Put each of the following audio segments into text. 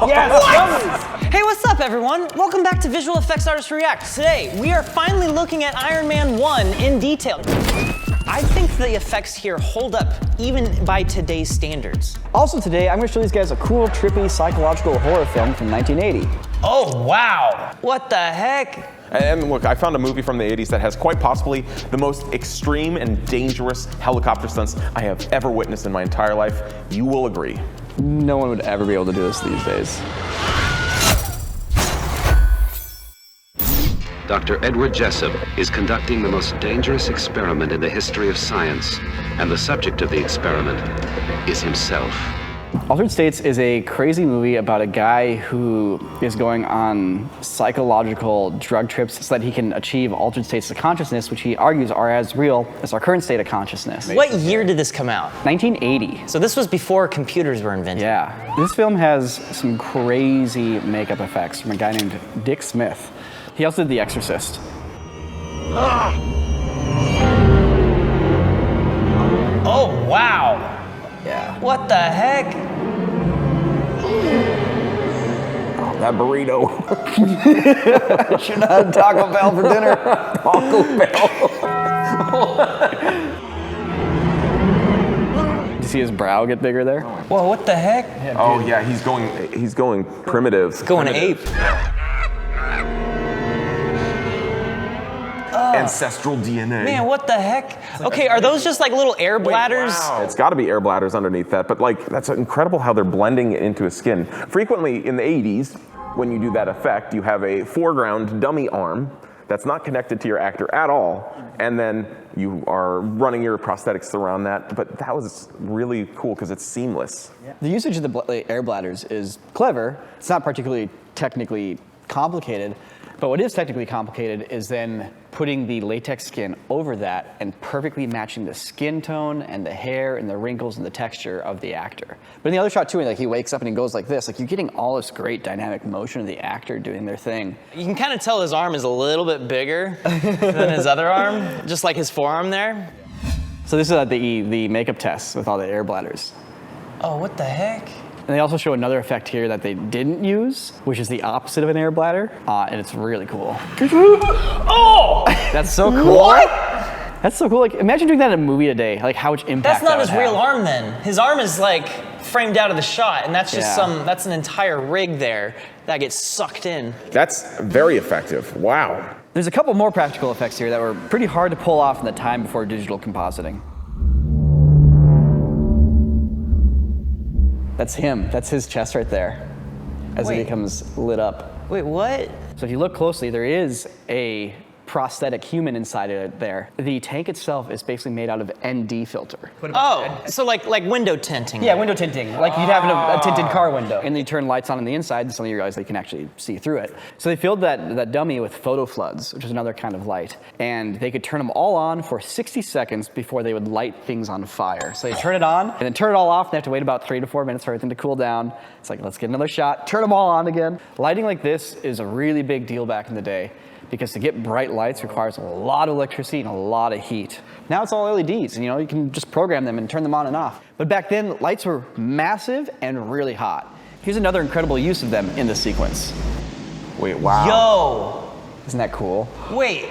Yes! Hey, what's up, everyone? Welcome back to Visual Effects Artists React. Today, we are finally looking at Iron Man 1 in detail. I think the effects here hold up, even by today's standards. Also today, I'm gonna show these guys a cool, trippy, psychological horror film from 1980. Oh, wow. What the heck? And look, I found a movie from the 80s that has quite possibly the most extreme and dangerous helicopter stunts I have ever witnessed in my entire life. You will agree. No one would ever be able to do this these days. Dr. Edward Jessup is conducting the most dangerous experiment in the history of science, and the subject of the experiment is himself. Altered States is a crazy movie about a guy who is going on psychological drug trips so that he can achieve altered states of consciousness, which he argues are as real as our current state of consciousness. What year did this come out? 1980. So this was before computers were invented. Yeah. This film has some crazy makeup effects from a guy named Dick Smith. He also did The Exorcist. Oh, wow. Yeah. What the heck? Oh, that burrito. Should not have Taco Bell for dinner. Taco Bell. Did you see his brow get bigger there? Whoa, what the heck? Oh yeah, he's going primitive. Going ape. Ancestral DNA. Man, what the heck? Okay, are those just like little air bladders? Wow. It's got to be air bladders underneath that, but like that's incredible how they're blending it into his skin. Frequently in the 80s, when you do that effect, you have a foreground dummy arm that's not connected to your actor at all, and then you are running your prosthetics around that. But that was really cool because it's seamless. Yeah. The usage of the air bladders is clever. It's not particularly technically complicated, but what is technically complicated is then putting the latex skin over that and perfectly matching the skin tone and the hair and the wrinkles and the texture of the actor. But in the other shot too, like he wakes up and he goes like this, like you're getting all this great dynamic motion of the actor doing their thing. You can kind of tell his arm is a little bit bigger than his other arm, just like his forearm there. So this is the makeup test with all the air bladders. Oh, what the heck? And they also show another effect here that they didn't use, which is the opposite of an air bladder, and it's really cool. Oh! That's so cool. What? That's so cool. Like, imagine doing that in a movie today. Like, how much impact That's not that his would real have. arm then. His arm is like framed out of the shot, and that's just Yeah. that's an entire rig there that gets sucked in. That's very effective. Wow. There's a couple more practical effects here that were pretty hard to pull off in the time before digital compositing. That's him. That's his chest right there as Wait. it becomes lit up. Wait, what? So if you look closely, there is a prosthetic human inside of it there. The tank itself is basically made out of ND filter. Oh, so like window tinting. Yeah, window tinting, like you'd have in a tinted car window. And they turn lights on the inside, and suddenly you realize they can actually see through it. So they filled that dummy with photo floods, which is another kind of light. And they could turn them all on for 60 seconds before they would light things on fire. So they turn it on, and then turn it all off, and they have to wait about 3 to 4 minutes for everything to cool down. It's like, let's get another shot, turn them all on again. Lighting like this is a really big deal back in the day, because to get bright lights requires a lot of electricity and a lot of heat. Now it's all LEDs, and you can just program them and turn them on and off. But back then, lights were massive and really hot. Here's another incredible use of them in this sequence. Wait, wow. Yo! Isn't that cool? Wait,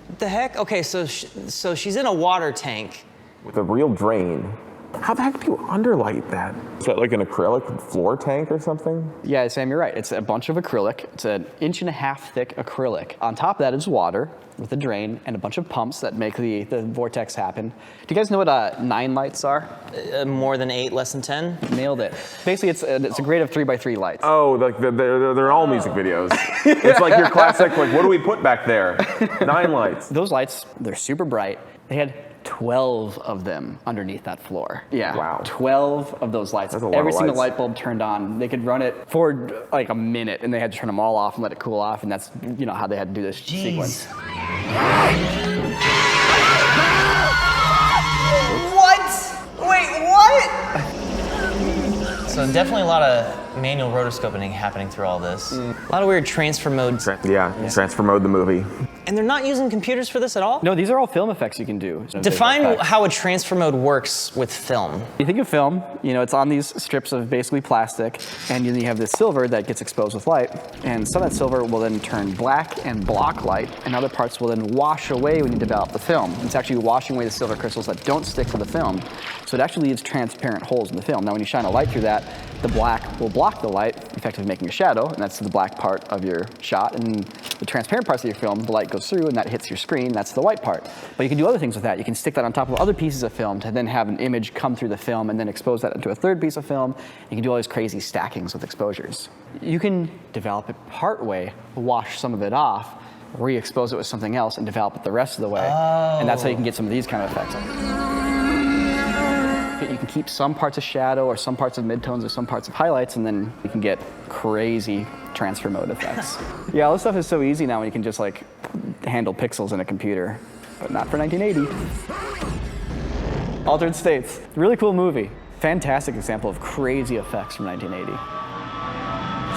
what the heck? Okay, so she's in a water tank. With a real drain. How the heck do you underlight that? Is that like an acrylic floor tank or something? Yeah, Sam, you're right. It's a bunch of acrylic. It's an 1.5 inch thick acrylic. On top of that is water with a drain and a bunch of pumps that make the vortex happen. Do you guys know what 9 lights are? More than 8, less than 10? Nailed it. Basically, it's a grade of 3x3 lights. Oh, like they're all music videos. It's like your classic, like, what do we put back there? 9 lights. Those lights, they're super bright. They had 12 of them underneath that floor. Yeah. Wow. 12 of those lights. That's a lot Every of single lights. light bulb turned on. They could run it for like a minute, and they had to turn them all off and let it cool off, and that's how they had to do this sequence. What? Wait, what? So definitely a lot of manual rotoscoping happening through all this. A lot of weird transfer modes. Transfer mode the movie. And they're not using computers for this at all? No, these are all film effects you can do. Define how a transfer mode works with film. You think of film, it's on these strips of basically plastic, and then you have this silver that gets exposed with light, and some of that silver will then turn black and block light, and other parts will then wash away when you develop the film. It's actually washing away the silver crystals that don't stick to the film, so it actually leaves transparent holes in the film. Now when you shine a light through that, the black will block the light, effectively making a shadow, and that's the black part of your shot, and the transparent parts of your film, the light goes through and that hits your screen, that's the white part. But you can do other things with that. You can stick that on top of other pieces of film to then have an image come through the film and then expose that into a third piece of film. You can do all these crazy stackings with exposures. You can develop it part way, wash some of it off, re-expose it with something else, and develop it the rest of the way. And that's how you can get some of these kind of effects. You can keep some parts of shadow or some parts of midtones or some parts of highlights, and then you can get crazy transfer mode effects. Yeah, all this stuff is so easy now when you can just handle pixels in a computer, but not for 1980. Altered States, really cool movie. Fantastic example of crazy effects from 1980.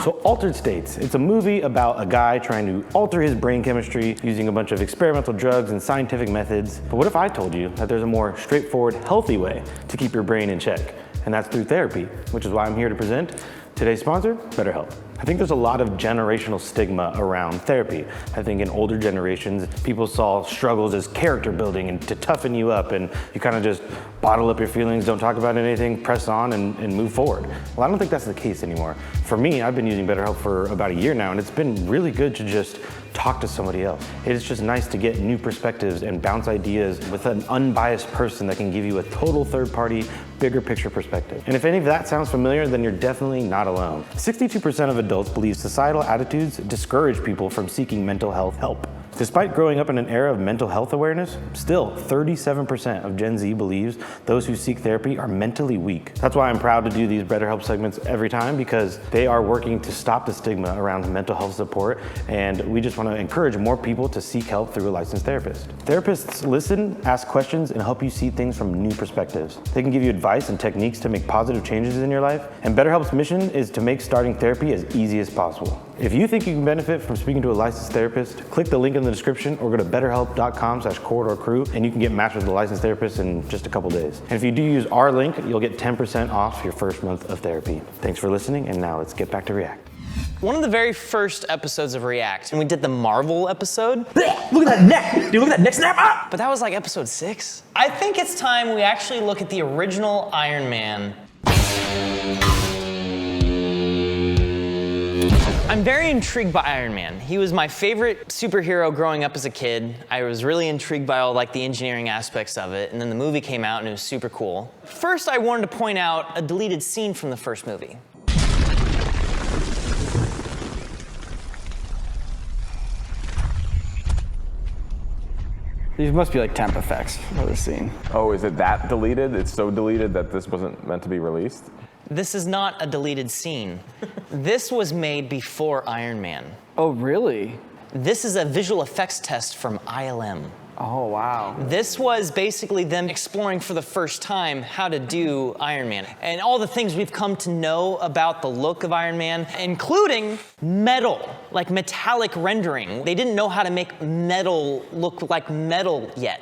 So Altered States, it's a movie about a guy trying to alter his brain chemistry using a bunch of experimental drugs and scientific methods. But what if I told you that there's a more straightforward, healthy way to keep your brain in check? And that's through therapy, which is why I'm here to present today's sponsor, BetterHelp. I think there's a lot of generational stigma around therapy. I think in older generations, people saw struggles as character building and to toughen you up, and you kind of just bottle up your feelings, don't talk about anything, press on and move forward. Well, I don't think that's the case anymore. For me, I've been using BetterHelp for about a year now, and it's been really good to just talk to somebody else. It's just nice to get new perspectives and bounce ideas with an unbiased person that can give you a total third-party, bigger picture perspective. And if any of that sounds familiar, then you're definitely not alone. 62% of adults believe societal attitudes discourage people from seeking mental health help. Despite growing up in an era of mental health awareness, still 37% of Gen Z believes those who seek therapy are mentally weak. That's why I'm proud to do these BetterHelp segments every time, because they are working to stop the stigma around mental health support, and we just want to encourage more people to seek help through a licensed therapist. Therapists listen, ask questions, and help you see things from new perspectives. They can give you advice and techniques to make positive changes in your life, and BetterHelp's mission is to make starting therapy as easy as possible. If you think you can benefit from speaking to a licensed therapist, click the link in the description or go to betterhelp.com/corridorcrew and you can get matched with a licensed therapist in just a couple days. And if you do use our link, you'll get 10% off your first month of therapy. Thanks for listening, and now let's get back to React. One of the very first episodes of React, and we did the Marvel episode. Look at that neck! Dude, look at that neck snap! Ah! But that was like episode 6. I think it's time we actually look at the original Iron Man. I'm very intrigued by Iron Man. He was my favorite superhero growing up as a kid. I was really intrigued by all the engineering aspects of it, and then the movie came out and it was super cool. First, I wanted to point out a deleted scene from the first movie. These must be like temp effects for this scene. Oh, is it that deleted? It's so deleted that this wasn't meant to be released? This is not a deleted scene. This was made before Iron Man. Oh, really? This is a visual effects test from ILM. Oh, wow. This was basically them exploring for the first time how to do Iron Man. And all the things we've come to know about the look of Iron Man, including metal, like metallic rendering. They didn't know how to make metal look like metal yet,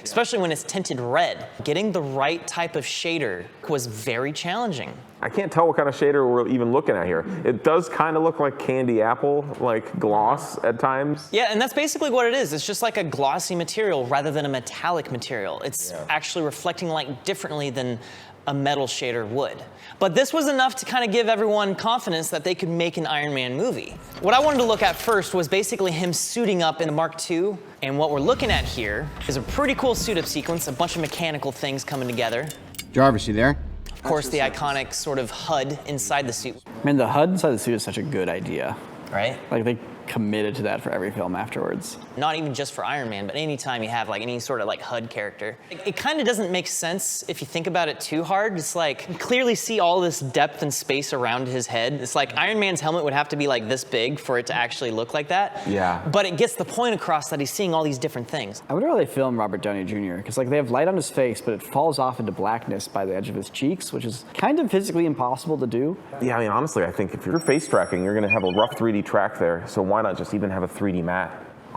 especially when it's tinted red. Getting the right type of shader was very challenging. I can't tell what kind of shader we're even looking at here. It does kind of look like candy apple, like gloss at times. Yeah, and that's basically what it is. It's just like a glossy material rather than a metallic material. It's actually reflecting light differently than a metal shader would. But this was enough to kind of give everyone confidence that they could make an Iron Man movie. What I wanted to look at first was basically him suiting up in the Mark II. And what we're looking at here is a pretty cool suit-up sequence, a bunch of mechanical things coming together. Jarvis, you there? Of course, the iconic sort of HUD inside the suit. Man, the HUD inside the suit is such a good idea. Right? Like, they committed to that for every film afterwards. Not even just for Iron Man, but anytime you have like any sort of like HUD character. It kind of doesn't make sense if you think about it too hard. It's like, you clearly see all this depth and space around his head. It's like Iron Man's helmet would have to be like this big for it to actually look like that. Yeah. But it gets the point across that he's seeing all these different things. I wonder how they film Robert Downey Jr. because like they have light on his face, but it falls off into blackness by the edge of his cheeks, which is kind of physically impossible to do. Yeah, I mean, honestly, I think if you're face tracking, you're going to have a rough 3D track there. So why not just even have a 3D matte?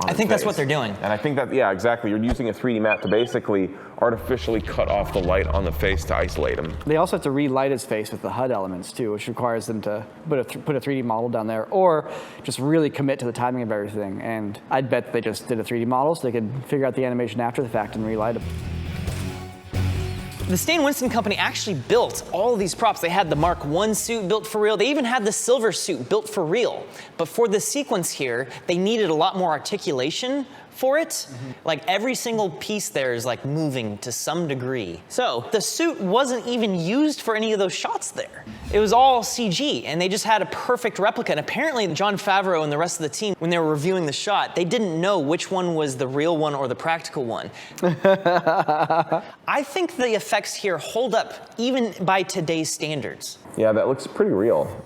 I think that's what they're doing. And I think that, yeah, exactly. You're using a 3D matte to basically artificially cut off the light on the face to isolate him. They also have to relight his face with the HUD elements too, which requires them to put a 3D model down there, or just really commit to the timing of everything. And I'd bet they just did a 3D model so they could figure out the animation after the fact and relight it. The Stan Winston company actually built all of these props. They had the Mark I suit built for real. They even had the silver suit built for real. But for this sequence here, they needed a lot more articulation for it. Like every single piece there is like moving to some degree. So the suit wasn't even used for any of those shots there. It was all CG, and they just had a perfect replica. And apparently Jon Favreau and the rest of the team, when they were reviewing the shot, they didn't know which one was the real one or the practical one. I think the effects here hold up even by today's standards. Yeah, that looks pretty real.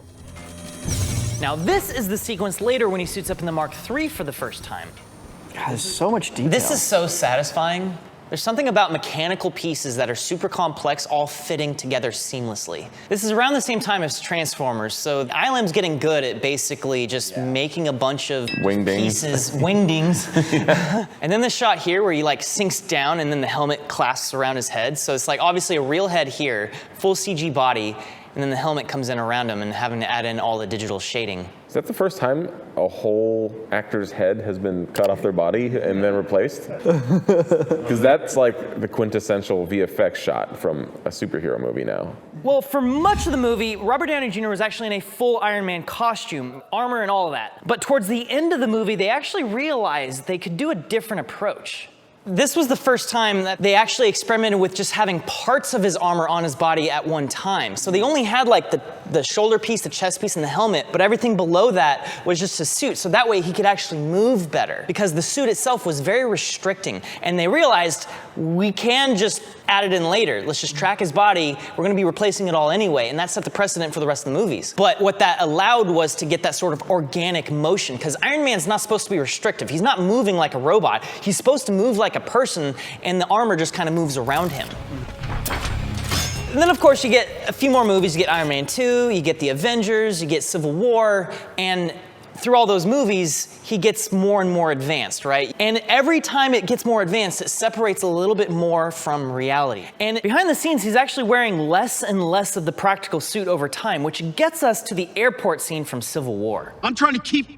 Now this is the sequence later when he suits up in the Mark III for the first time. God, there's so much detail. This is so satisfying. There's something about mechanical pieces that are super complex, all fitting together seamlessly. This is around the same time as Transformers, so ILM's getting good at basically just making a bunch of pieces, wingdings. And then the shot here where he like sinks down and then the helmet clasps around his head. So it's like obviously a real head here, full CG body, and then the helmet comes in around him and having to add in all the digital shading. Is that the first time a whole actor's head has been cut off their body and then replaced? Because that's like the quintessential VFX shot from a superhero movie now. Well, for much of the movie, Robert Downey Jr. was actually in a full Iron Man costume, armor and all of that. But towards the end of the movie, they actually realized they could do a different approach. This was the first time that they actually experimented with just having parts of his armor on his body at one time. So they only had like the shoulder piece, the chest piece, and the helmet, but everything below that was just a suit. So that way he could actually move better because the suit itself was very restricting. And they realized we can just add it in later. Let's just track his body. We're gonna be replacing it all anyway. And that set the precedent for the rest of the movies. But what that allowed was to get that sort of organic motion because Iron Man's not supposed to be restrictive. He's not moving like a robot. He's supposed to move like a person, and the armor just kind of moves around him. And then of course you get a few more movies. You get Iron Man 2, you get the Avengers, you get Civil War, and through all those movies, he gets more and more advanced, right? And every time it gets more advanced, it separates a little bit more from reality. And behind the scenes, he's actually wearing less and less of the practical suit over time, which gets us to the airport scene from Civil War. I'm trying to keep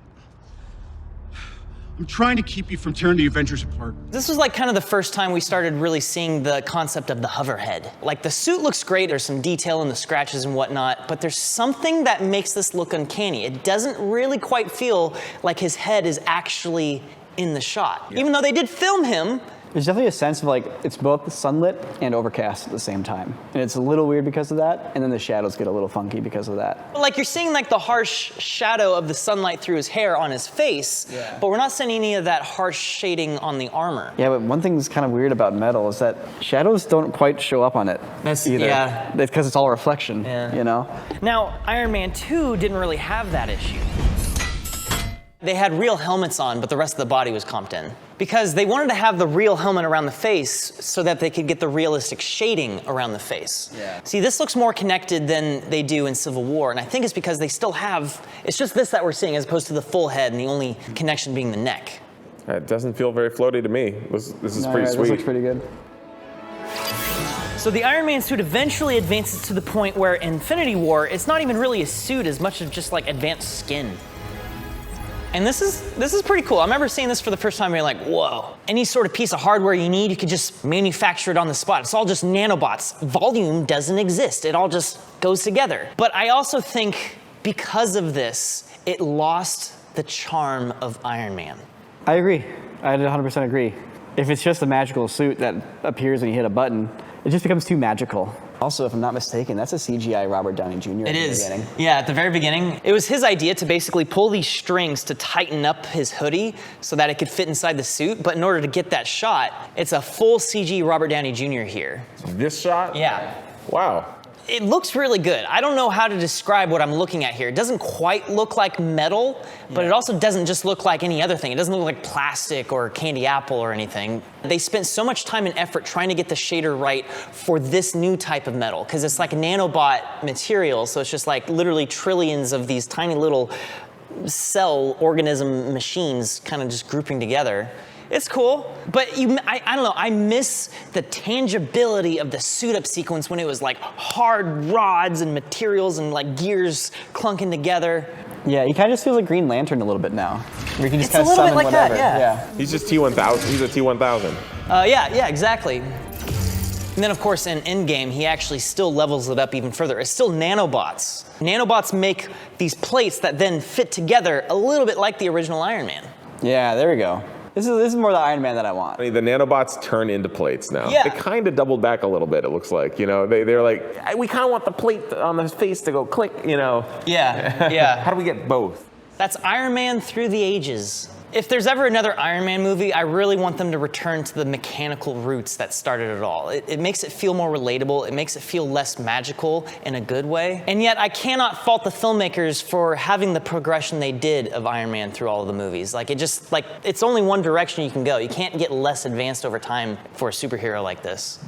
you from tearing the Avengers apart. This was like kind of the first time we started really seeing the concept of the hover head. Like the suit looks great, there's some detail in the scratches and whatnot, but there's something that makes this look uncanny. It doesn't really quite feel like his head is actually in the shot. Even though they did film him. There's definitely a sense of like, it's both sunlit and overcast at the same time. And it's a little weird because of that, and then the shadows get a little funky because of that. Like you're seeing like the harsh shadow of the sunlight through his hair on his face, but we're not seeing any of that harsh shading on the armor. Yeah, but one thing that's kind of weird about metal is that shadows don't quite show up on it either. Yeah. Because it's all reflection, you know? Now, Iron Man 2 didn't really have that issue. They had real helmets on, but the rest of the body was comped in. Because they wanted to have the real helmet around the face so that they could get the realistic shading around the face. See, this looks more connected than they do in Civil War, and I think it's because they still have, it's just this that we're seeing as opposed to the full head and the only connection being the neck. It doesn't feel very floaty to me. This is pretty sweet. This looks pretty good. So the Iron Man suit eventually advances to the point where in Infinity War, it's not even really a suit as much as just like advanced skin. And this is pretty cool. I remember seeing this for the first time and being like, whoa. Any sort of piece of hardware you need, you could just manufacture it on the spot. It's all just nanobots. Volume doesn't exist. It all just goes together. But I also think because of this, it lost the charm of Iron Man. I agree. I 100% agree. If it's just a magical suit that appears when you hit a button, it just becomes too magical. Also, if I'm not mistaken, that's a CGI Robert Downey Jr. It at the is. beginning. Yeah, at the very beginning. It was his idea to basically pull these strings to tighten up his hoodie so that it could fit inside the suit. But in order to get that shot, it's a full CG Robert Downey Jr. here. This shot? Yeah. Wow. It looks really good. I don't know how to describe what I'm looking at here. It doesn't quite look like metal, but it also doesn't just look like any other thing. It doesn't look like plastic or candy apple or anything. They spent so much time and effort trying to get the shader right for this new type of metal, because it's like nanobot material, so it's just like literally trillions of these tiny little cell organism machines kind of just grouping together. It's cool, but I don't know, I miss the tangibility of the suit-up sequence when it was like hard rods and materials and like gears clunking together. Yeah, he kind of just feels like Green Lantern a little bit now. Where he can just It's a kind of little bit summon like that, whatever. yeah. He's just T-1000. He's a T-1000. Yeah, exactly. And then of course in Endgame, he actually still levels it up even further. It's still nanobots. Nanobots make these plates that then fit together a little bit like the original Iron Man. Yeah, there we go. This is more the Iron Man that I want. I mean, the nanobots turn into plates now. Yeah. They kind of doubled back a little bit, it looks like. You know, they're like, we kind of want the plate on his face to go click, you know. Yeah, yeah. How do we get both? That's Iron Man through the ages. If there's ever another Iron Man movie, I really want them to return to the mechanical roots that started it all. It makes it feel more relatable. It makes it feel less magical in a good way. And yet, I cannot fault the filmmakers for having the progression they did of Iron Man through all of the movies. Like, it's only one direction you can go. You can't get less advanced over time for a superhero like this.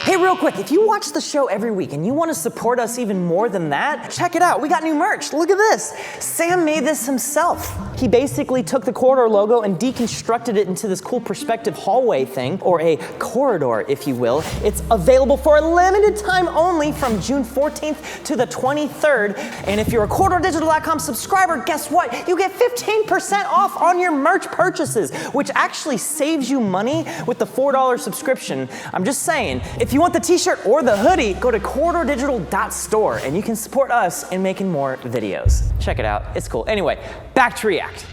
Hey, real quick, if you watch the show every week and you want to support us even more than that, check it out. We got new merch. Look at this. Sam made this himself. He basically took the corridor logo and deconstructed it into this cool perspective hallway thing, or a corridor, if you will. It's available for a limited time only from June 14th to the 23rd. And if you're a corridordigital.com subscriber, guess what? You get 15% off on your merch purchases, which actually saves you money with the $4 subscription. I'm just saying, if you want the t-shirt or the hoodie, go to corridordigital.store and you can support us in making more videos. Check it out, it's cool. Anyway, back to React.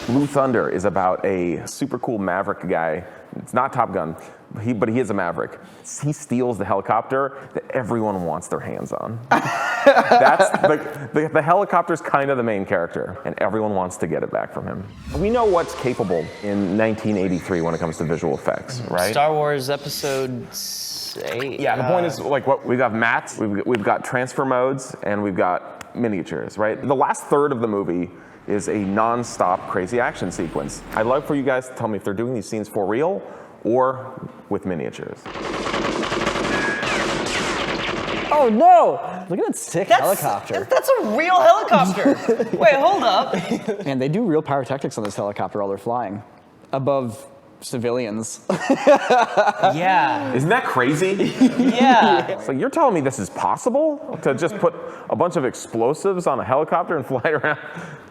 Blue Thunder is about a super cool Maverick guy. It's not Top Gun, but he is a Maverick. He steals the helicopter that everyone wants their hands on. That's the helicopter's kind of the main character, and everyone wants to get it back from him. We know what's capable in 1983 when it comes to visual effects, right? Star Wars Episode 8. Yeah, the point is, like, what we've got mats, we've got transfer modes, and we've got miniatures, right? The last third of the movie is a non-stop crazy action sequence. I'd love for you guys to tell me if they're doing these scenes for real or with miniatures. Oh no! Look at that sick helicopter. That's a real helicopter. Wait, hold up. And they do real pyrotechnics on this helicopter while they're flying. Above civilians. Yeah. Isn't that crazy? Yeah. So you're telling me this is possible? To just put a bunch of explosives on a helicopter and fly it around?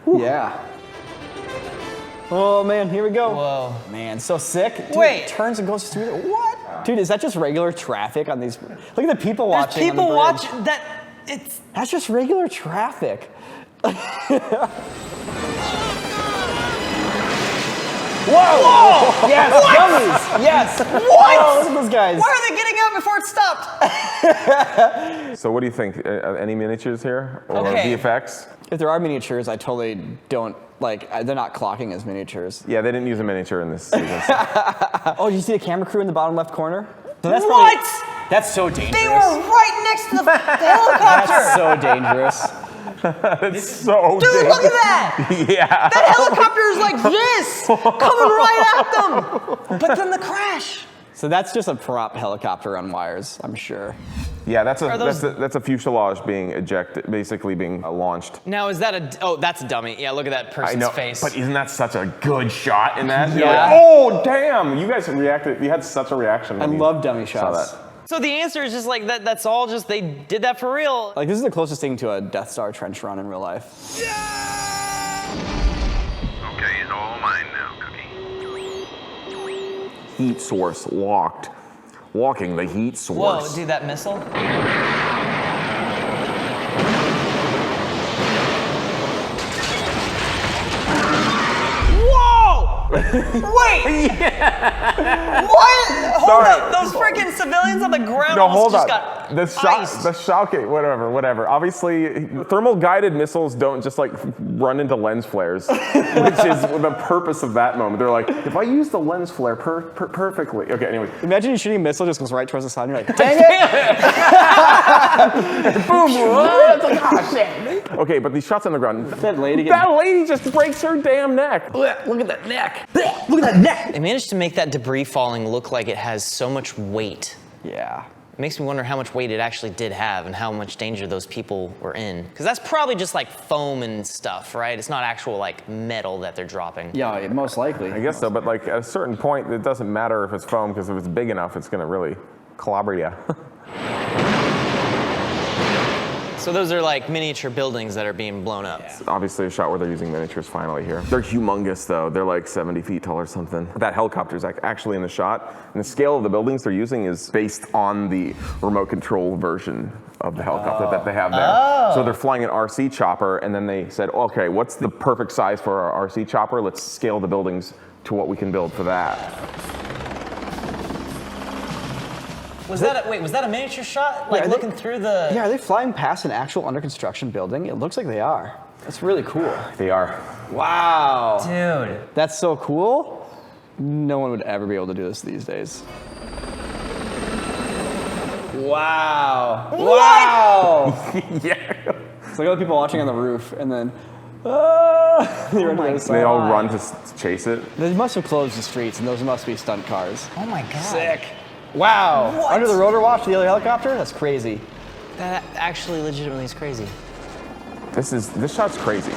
Yeah. Oh man, here we go. Whoa. Man, so sick. Dude, Wait. It turns and goes through it. What? Dude, is that just regular traffic on these? Look at the people watching. People on the bridge. watch that. It's. That's just regular traffic. Whoa! Whoa! Yes, dummies! Yes! What? Oh, look at those guys. Why are they getting out before it stopped? So what do you think? Any miniatures here? Or Okay. VFX? If there are miniatures, I totally don't, like, they're not clocking as miniatures. Yeah, they didn't use a miniature in this sequence. Oh, did you see the camera crew in the bottom left corner? So that's What? That's so dangerous. They were right next to the helicopter. That's so dangerous. It's so Dude, look at that! Yeah. That helicopter is like this, coming right at them. But then the crash. So that's just a prop helicopter on wires, I'm sure. Yeah, that's those- a fuselage being ejected, basically being launched. Now is that a? Oh, that's a dummy. Yeah, look at that I person's know, face. but isn't that such a good shot in that? You're Yeah. like, oh, damn! You guys reacted. You had such a reaction. I when you love dummy saw shots. that. So the answer is just like that. That's all. Just they did that for real. Like, this is the closest thing to a Death Star trench run in real life. Okay, it's all mine now, Cookie. Heat source locked. Walking the heat source. Whoa, dude, that missile. Whoa! Wait! What? Hold up, those freaking civilians on the ground No, hold just up. got The iced. shock, whatever. Obviously, thermal guided missiles don't just like run into lens flares, which is the purpose of that moment. They're like, if I use the lens flare perfectly. Okay, anyway. Imagine you shooting a missile, just goes right towards the sun. You're like, dang it! Boom! It's like, oh shit! Okay, but these shots on the ground. That lady. That lady just breaks her damn neck. Look at that neck. Look at that neck. They managed to make that debris falling look like it has so much weight. Yeah. It makes me wonder how much weight it actually did have and how much danger those people were in. Because that's probably just like foam and stuff, right? It's not actual like metal that they're dropping. Yeah, most likely. I guess so, but like at a certain point, it doesn't matter if it's foam because if it's big enough, it's gonna really clobber you. So those are like miniature buildings that are being blown up. It's obviously a shot where they're using miniatures finally here. They're humongous though. They're like 70 feet tall or something. That helicopter's actually in the shot. And the scale of the buildings they're using is based on the remote control version of the helicopter that they have there. So they're flying an RC chopper and then they said, okay, what's the perfect size for our RC chopper? Let's scale the buildings to what we can build for that. Was that a miniature shot? Like looking through the... Yeah, are they flying past an actual under construction building? It looks like they are. That's really cool. They are. Wow. Dude. That's so cool. No one would ever be able to do this these days. Wow. What? Wow. Yeah. It's like other people watching on the roof and then, they run to the other side. They all run to chase it. They must have closed the streets and those must be stunt cars. Oh my God. Sick. Wow. What? Under the rotor watch, the other helicopter? That's crazy. That actually legitimately is crazy. This shot's crazy.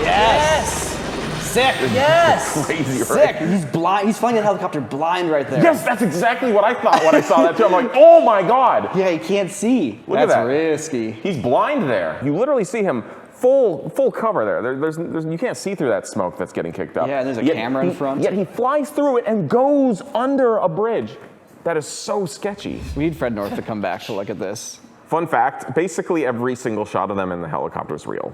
Yes! Sick. Yes! Crazy, Sick. right? He's blind. He's flying that helicopter blind right there. Yes, that's exactly what I thought when I saw that too. I'm like, oh my God. Yeah, he can't see. Look at That's that. risky. He's blind there. You literally see him full cover there. There's you can't see through that smoke that's getting kicked up. Yeah, and there's a camera in front. Yet he flies through it and goes under a bridge. That is so sketchy. We need Fred North to come back to look at this. Fun fact, basically every single shot of them in the helicopter is real.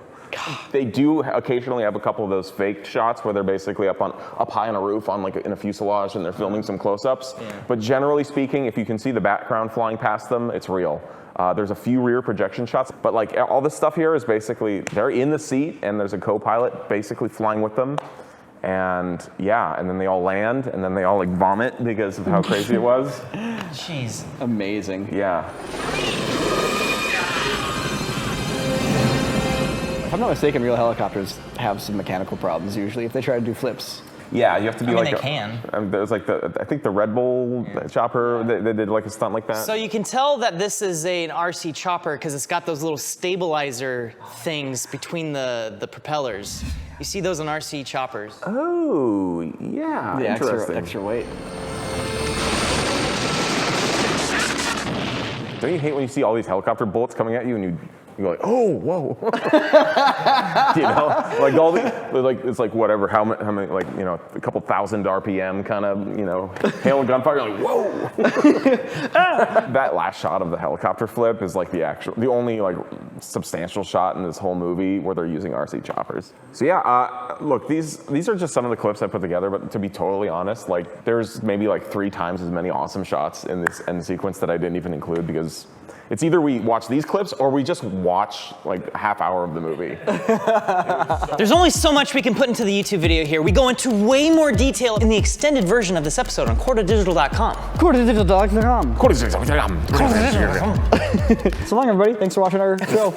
They do occasionally have a couple of those faked shots where they're basically up high on a roof on like in a fuselage and they're filming some close-ups. Yeah. But generally speaking, if you can see the background flying past them, it's real. There's a few rear projection shots, but like all this stuff here is basically, they're in the seat and there's a co-pilot basically flying with them. And yeah, and then they all land and then they all like vomit because of how crazy it was. Jeez. Amazing. Yeah. If I'm not mistaken, real helicopters have some mechanical problems usually if they try to do flips. Yeah, you have to be they can. There's like I think the Red Bull chopper, they did like a stunt like that. So you can tell that this is an RC chopper because it's got those little stabilizer things between the propellers. You see those on RC choppers. Oh, yeah, The interesting. extra weight. Don't you hate when you see all these helicopter bullets coming at you and you go like, oh, whoa. You know, like all the, like it's like whatever, how many, like, you know, a couple thousand RPM kind of, you know, hail and gunfire. You're like, whoa. That last shot of the helicopter flip is like the only like substantial shot in this whole movie where they're using RC choppers. So yeah, look, these are just some of the clips I put together, but to be totally honest, like there's maybe like 3 times as many awesome shots in this end sequence that I didn't even include because it's either we watch these clips or we just watch like a half hour of the movie. There's only so much we can put into the YouTube video here. We go into way more detail in the extended version of this episode on quarterdigital.com. Quarterdigital.com. So long, everybody. Thanks for watching our show.